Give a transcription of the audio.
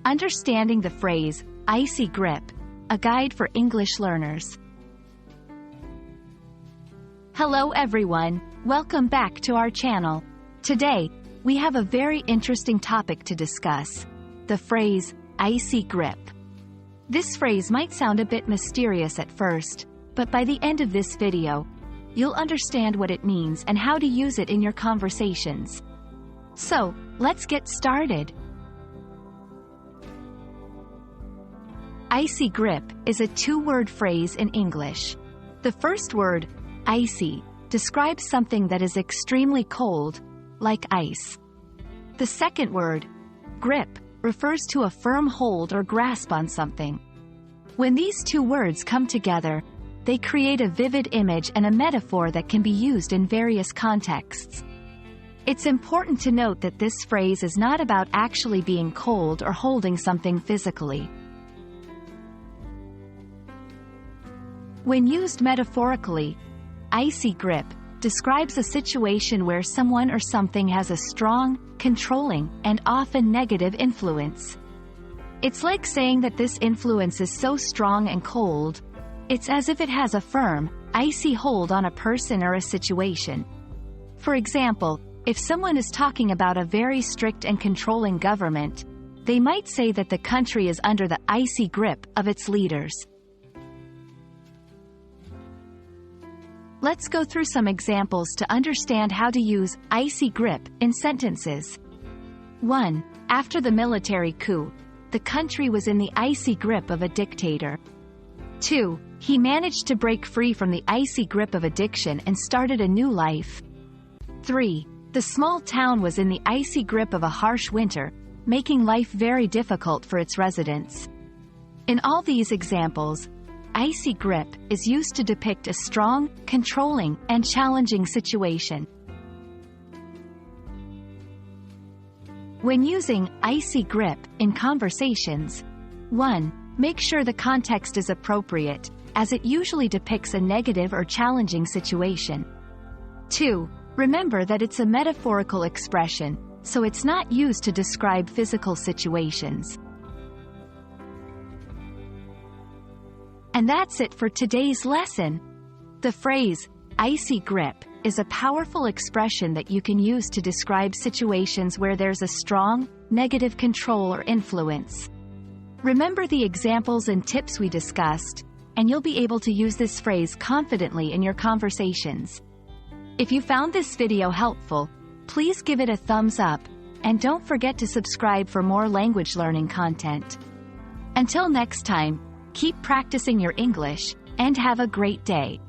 Understanding the phrase, icy grip, a guide for English learners. Hello everyone, welcome back to our channel. Today, we have a very interesting topic to discuss, the phrase, icy grip. This phrase might sound a bit mysterious at first, but by the end of this video, you'll understand what it means and how to use it in your conversations. So, let's get started. Icy grip is a two-word phrase in English. The first word, icy, describes something that is extremely cold, like ice. The second word, grip, refers to a firm hold or grasp on something. When these two words come together, they create a vivid image and a metaphor that can be used in various contexts. It's important to note that this phrase is not about actually being cold or holding something physically. When used metaphorically, icy grip describes a situation where someone or something has a strong, controlling, and often negative influence. It's like saying that this influence is so strong and cold, it's as if it has a firm, icy hold on a person or a situation. For example, if someone is talking about a very strict and controlling government, they might say that the country is under the icy grip of its leaders. Let's go through some examples to understand how to use icy grip in sentences. 1. After the military coup, the country was in the icy grip of a dictator. 2. He managed to break free from the icy grip of addiction and started a new life. 3. The small town was in the icy grip of a harsh winter, making life very difficult for its residents. In all these examples, icy grip is used to depict a strong, controlling, and challenging situation. When using icy grip in conversations, 1. Make sure the context is appropriate, as it usually depicts a negative or challenging situation. 2. Remember that it's a metaphorical expression, so it's not used to describe physical situations. And that's it for today's lesson. The phrase, icy grip, is a powerful expression that you can use to describe situations where there's a strong, negative control or influence. Remember the examples and tips we discussed, and you'll be able to use this phrase confidently in your conversations. If you found this video helpful, please give it a thumbs up, and don't forget to subscribe for more language learning content. Until next time, keep practicing your English, and have a great day.